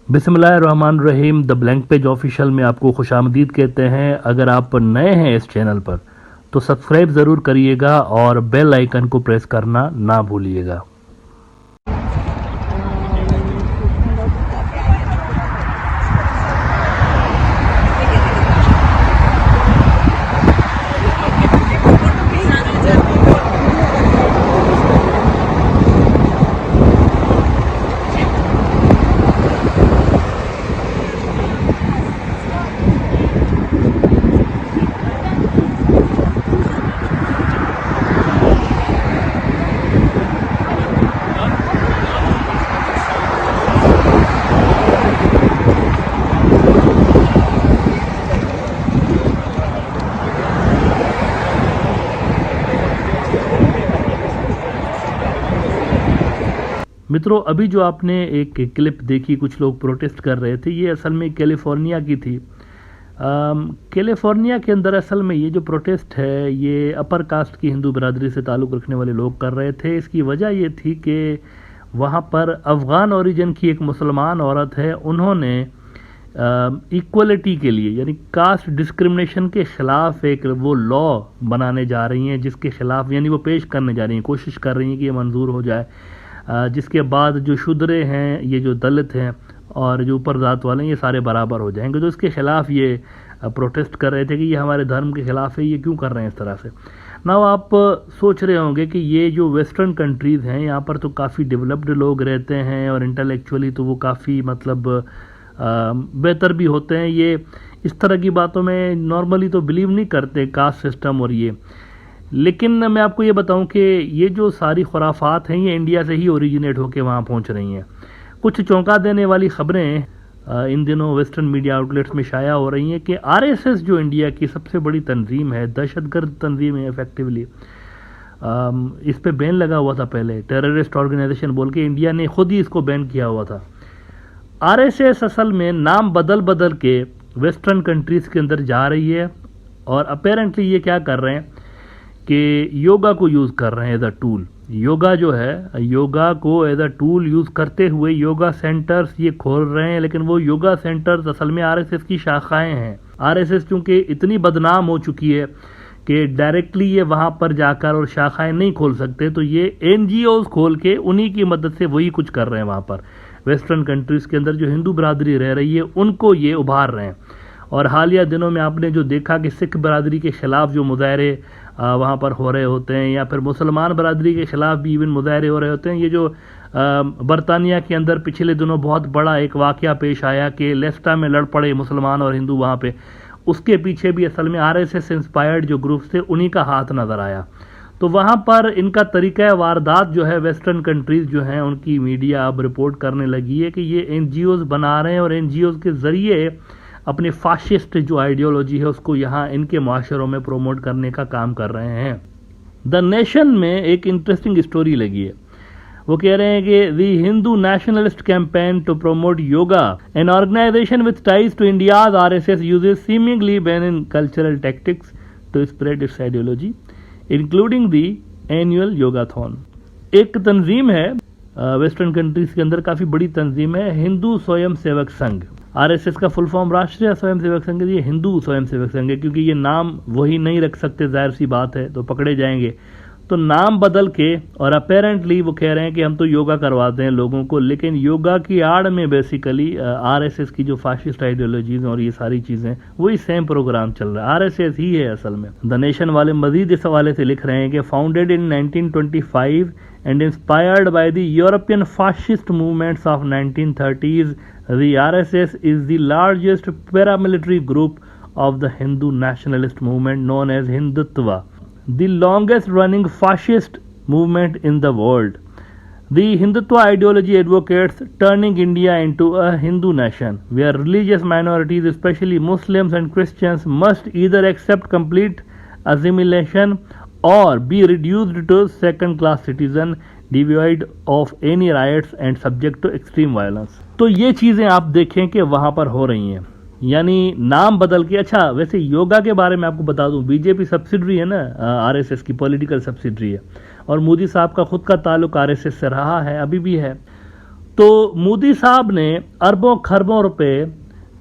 बिस्मिल्लाहिर्रहमानिर्रहीम। The blank page official में आपको खुशामदीद कहते हैं। अगर आप नए हैं इस चैनल पर तो सब्सक्राइब ज़रूर करिएगा और बेल आइकन को प्रेस करना ना भूलिएगा। मित्रों, अभी जो आपने एक क्लिप देखी, कुछ लोग प्रोटेस्ट कर रहे थे, ये असल में कैलिफोर्निया की थी। कैलिफोर्निया के अंदर असल में ये जो प्रोटेस्ट है ये अपर कास्ट की हिंदू बिरादरी से ताल्लुक़ रखने वाले लोग कर रहे थे। इसकी वजह ये थी कि वहाँ पर अफ़गान ओरिजिन की एक मुसलमान औरत है, उन्होंने इक्वलिटी के लिए यानी कास्ट डिस्क्रिमिनेशन के ख़िलाफ़ एक वो लॉ बनाने जा रही हैं, जिसके ख़िलाफ़ यानी वो पेश करने जा रही हैं, कोशिश कर रही हैं कि ये मंजूर हो जाए, जिसके बाद जो शूद्रे हैं, ये जो दलित हैं और जो ऊपर जात वाले हैं, ये सारे बराबर हो जाएंगे। तो इसके ख़िलाफ़ ये प्रोटेस्ट कर रहे थे कि ये हमारे धर्म के ख़िलाफ़ है, ये क्यों कर रहे हैं इस तरह से। ना आप सोच रहे होंगे कि ये जो वेस्टर्न कंट्रीज़ हैं, यहाँ पर तो काफ़ी डेवलप्ड लोग रहते हैं और इंटेलेक्चुअली तो वो काफ़ी मतलब बेहतर भी होते हैं। ये इस तरह की बातों में नॉर्मली तो बिलीव नहीं करते, कास्ट सिस्टम और ये। लेकिन मैं आपको ये बताऊं कि ये जो सारी खुराफात हैं ये इंडिया से ही ओरिजिनेट होकर वहाँ पहुँच रही हैं। कुछ चौंका देने वाली ख़बरें इन दिनों वेस्टर्न मीडिया आउटलेट्स में शाया हो रही हैं कि आरएसएस जो इंडिया की सबसे बड़ी तंजीम है, दहशतगर्द तंजीम है इफेक्टिवली, इस पे बैन लगा हुआ था पहले, टेररिस्ट ऑर्गेनाइजेशन बोल के इंडिया ने खुद ही इसको बैन किया हुआ था। आरएसएस असल में नाम बदल बदल के वेस्टर्न कंट्रीज़ के अंदर जा रही है और अपेरेंटली ये क्या कर रहे हैं कि योगा को यूज़ कर रहे हैं एज अ टूल। योगा जो है, योगा को एज अ टूल यूज़ करते हुए योगा सेंटर्स ये खोल रहे हैं, लेकिन वो योगा सेंटर्स असल में आरएसएस की शाखाएं हैं। आरएसएस चूँकि इतनी बदनाम हो चुकी है कि डायरेक्टली ये वहाँ पर जाकर और शाखाएं नहीं खोल सकते, तो ये एनजीओज खोल के उन्हीं की मदद से वही कुछ कर रहे हैं। वहाँ पर वेस्टर्न कंट्रीज़ के अंदर जो हिंदू बिरादरी रह रही है उनको ये उभार रहे हैं। और हालिया दिनों में आपने जो देखा कि सिख बिरादरी के ख़िलाफ़ जो मुजाहरे वहाँ पर हो रहे होते हैं, या फिर मुसलमान बिरादरी के ख़िलाफ़ भी इवन मुजाहरे हो रहे होते हैं। ये जो बरतानिया के अंदर पिछले दिनों बहुत बड़ा एक वाक़या पेश आया कि लेस्टा में लड़ पड़े मुसलमान और हिंदू वहाँ पे, उसके पीछे भी असल में आरएसएस इंस्पायर्ड जो ग्रुप्स थे उन्हीं का हाथ नज़र आया। तो वहाँ पर इनका तरीक़ा वारदात जो है, वेस्टर्न कंट्रीज़ जो हैं उनकी मीडिया अब रिपोर्ट करने लगी है कि ये एनजीओज़ बना रहे हैं और एनजीओज़ के ज़रिए अपने फाशिस्ट जो आइडियोलॉजी है उसको यहाँ इनके माशरों में प्रोमोट करने का काम कर रहे हैं। द नेशन में एक इंटरेस्टिंग स्टोरी लगी है। वो कह रहे हैं कि the Hindu nationalist campaign to promote yoga, an organisation with ties to India's RSS uses seemingly benign cultural tactics to spread its ideology including the annual yogathon. एक तंजीम है वेस्टर्न कंट्रीज के अंदर, काफ़ी बड़ी तंजीम है, हिंदू स्वयं सेवक संघ। आरएसएस का फुल फॉर्म राष्ट्रीय स्वयं सेवक संघ है, ये हिंदू स्वयं सेवक संघ है, क्योंकि ये नाम वही नहीं रख सकते, जाहिर सी बात है, तो पकड़े जाएंगे। तो नाम बदल के और अपेरेंटली वो कह रहे हैं कि हम तो योगा करवाते हैं लोगों को, लेकिन योगा की आड़ में बेसिकली आरएसएस की जो फाशिस्ट आइडियोलॉजीज और ये सारी चीज़ें, वही सेम प्रोग्राम चल रहा है, आरएसएस ही है असल में। द नेशन वाले मजीद इस हवाले से लिख रहे हैं कि founded in 1925 and inspired by the European fascist movements of 1930s, the RSS is the largest paramilitary group of the Hindu nationalist movement known as Hindutva, the longest running fascist movement in the world. The Hindutva ideology advocates turning India into a Hindu nation, where religious minorities, especially Muslims and Christians, must either accept complete assimilation or be reduced to second-class citizen, devoid of any rights and subject to extreme violence। तो ये चीज़ें आप देखें कि वहाँ पर हो रही हैं, यानी नाम बदल के। अच्छा, वैसे योगा के बारे में आपको बता दूं, बीजेपी सब्सिडरी है ना, आरएसएस की पॉलिटिकल सब्सिडरी है, और मोदी साहब का खुद का ताल्लुक आरएसएस से रहा है, अभी भी है। तो मोदी साहब ने अरबों खरबों रुपए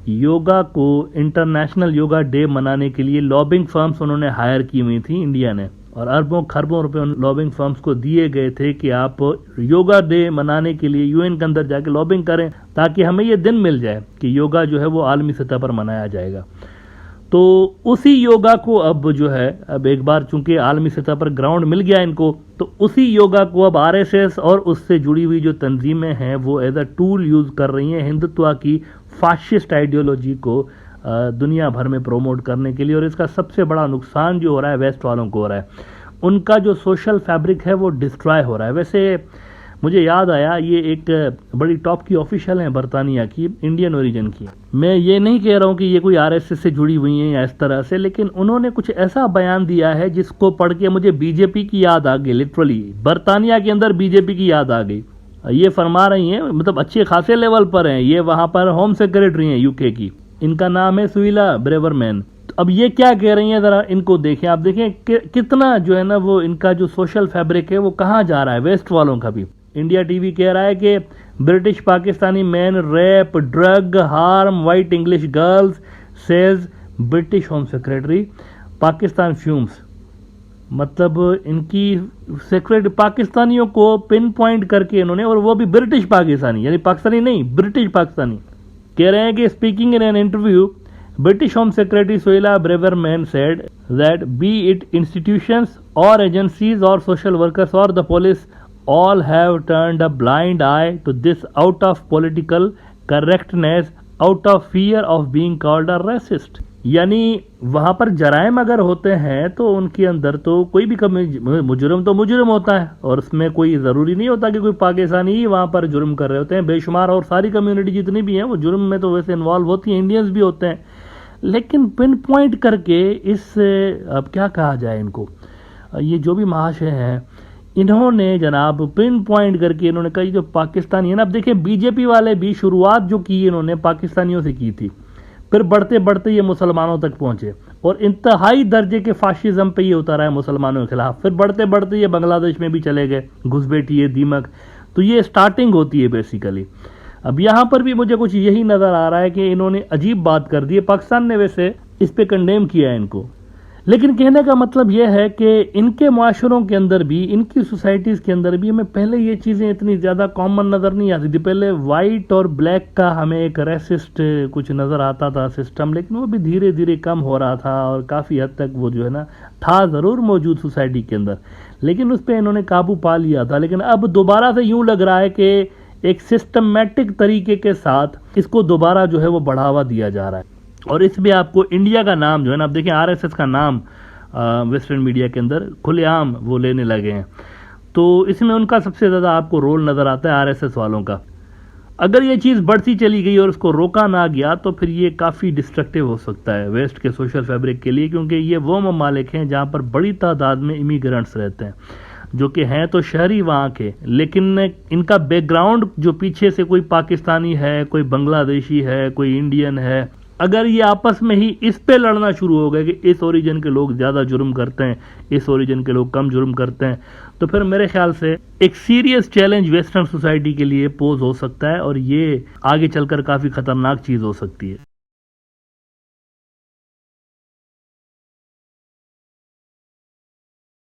योगा को इंटरनेशनल योगा डे मनाने के लिए लॉबिंग फर्म्स उन्होंने हायर की हुई थी इंडिया ने, और अरबों खरबों रुपए उन लॉबिंग फर्म्स को दिए गए थे कि आप योगा डे मनाने के लिए यूएन के अंदर जाके लॉबिंग करें ताकि हमें ये दिन मिल जाए कि योगा जो है वो आलमी सतह पर मनाया जाएगा। तो उसी योगा को अब जो है, अब एक बार चूंकि आलमी सतह पर ग्राउंड मिल गया इनको, तो उसी योगा को अब आरएसएस और उससे जुड़ी हुई जो तंजीमें हैं वो एज अ टूल यूज कर रही हैं हिंदुत्व की फाशिस्ट आइडियोलॉजी को दुनिया भर में प्रमोट करने के लिए। और इसका सबसे बड़ा नुकसान जो हो रहा है वेस्ट वालों को हो रहा है, उनका जो सोशल फैब्रिक है वो डिस्ट्रॉय हो रहा है। वैसे मुझे याद आया, ये एक बड़ी टॉप की ऑफिशियल है बरतानिया की, इंडियन ओरिजिन की। मैं ये नहीं कह रहा हूँ कि ये कोई आरएसएस से जुड़ी हुई है या इस तरह से, लेकिन उन्होंने कुछ ऐसा बयान दिया है जिसको पढ़ के मुझे बीजेपी की याद आ गई। लिटरली बरतानिया के अंदर बीजेपी की याद आ गई। ये फरमा रही हैं, मतलब अच्छे खासे लेवल पर हैं, ये वहां पर होम सेक्रेटरी हैं यूके की, इनका नाम है सुइला ब्रेवरमैन। अब ये क्या कह रही हैं, जरा इनको देखें। आप देखें कितना जो है ना वो इनका जो सोशल फैब्रिक है वो कहाँ जा रहा है, वेस्ट वालों का भी। इंडिया टीवी कह रहा है कि British Pakistani man rape drug harm white English girls says British home secretary Pakistan fumes. मतलब इनकी सेक्रेटरी पाकिस्तानियों को पिन पॉइंट करके इन्होंने, और वो भी ब्रिटिश पाकिस्तानी, यानी पाकिस्तानी नहीं ब्रिटिश पाकिस्तानी, कह रहे हैं कि speaking in an interview British home secretary Suella Braverman said that be it institutions और एजेंसीज और सोशल वर्कर्स और the police all have turned a blind eye to this out of political correctness, out of fear of being called a racist। यानी वहां पर जराइम अगर होते हैं तो उनके अंदर तो कोई भी मुजरिम तो मुजरिम होता है, और उसमें कोई ज़रूरी नहीं होता कि कोई पाकिस्तानी ही वहां पर जुर्म कर रहे होते हैं। बेशुमार और सारी कम्युनिटी जितनी भी हैं वो जुर्म में तो वैसे इन्वॉल्व होती हैं, इंडियंस भी होते हैं, लेकिन पिन पॉइंट करके इस, अब क्या कहा जाए इनको, ये जो भी महाशय हैं इन्होंने जनाब पिन पॉइंट करके इन्होंने कहा जो पाकिस्तानी है ना। अब देखिए बीजेपी वाले भी शुरुआत जो की इन्होंने पाकिस्तानियों से की थी, फिर बढ़ते बढ़ते ये मुसलमानों तक पहुंचे और इंतहाई दर्जे के फाशिज्म पे ये उतर आए मुसलमानों के खिलाफ, फिर बढ़ते बढ़ते ये बांग्लादेश में भी चले गए, घुसपैठी है दीमक। तो ये स्टार्टिंग होती है बेसिकली। अब यहाँ पर भी मुझे कुछ यही नज़र आ रहा है कि इन्होंने अजीब बात कर दी है। पाकिस्तान ने वैसे इस पर कंडेम किया है इनको, लेकिन कहने का मतलब यह है कि इनके माशरों के अंदर भी, इनकी सोसाइटीज़ के अंदर भी हमें पहले ये चीज़ें इतनी ज़्यादा कॉमन नज़र नहीं आती थी। पहले वाइट और ब्लैक का हमें एक रेसिस्ट कुछ नज़र आता था सिस्टम, लेकिन वो भी धीरे धीरे कम हो रहा था और काफ़ी हद तक वो जो है ना था ज़रूर मौजूद सोसाइटी के अंदर, लेकिन उस पर इन्होंने काबू पा लिया था। लेकिन अब दोबारा से यूँ लग रहा है कि एक सिस्टमेटिक तरीके के साथ इसको दोबारा जो है वो बढ़ावा दिया जा रहा है। और इसमें आपको इंडिया का नाम जो है ना, आप देखें आरएसएस का नाम वेस्टर्न मीडिया के अंदर खुलेआम वो लेने लगे हैं, तो इसमें उनका सबसे ज़्यादा आपको रोल नज़र आता है आरएसएस वालों का। अगर ये चीज़ बढ़ती चली गई और उसको रोका ना गया तो फिर ये काफ़ी डिस्ट्रक्टिव हो सकता है वेस्ट के सोशल फैब्रिक के लिए, क्योंकि ये वो ममालिक हैं जहाँ पर बड़ी तादाद में इमिग्रेंट्स रहते हैं, जो कि हैं तो शहरी वहाँ के, लेकिन इनका बैकग्राउंड जो पीछे से कोई पाकिस्तानी है, कोई बांग्लादेशी है, कोई इंडियन है, अगर ये आपस में ही इस पे लड़ना शुरू हो गए कि इस ओरिजिन के लोग ज़्यादा जुर्म करते हैं, इस ओरिजिन के लोग कम जुर्म करते हैं, तो फिर मेरे ख्याल से एक सीरियस चैलेंज वेस्टर्न सोसाइटी के लिए पोज हो सकता है और ये आगे चलकर काफ़ी ख़तरनाक चीज़ हो सकती है।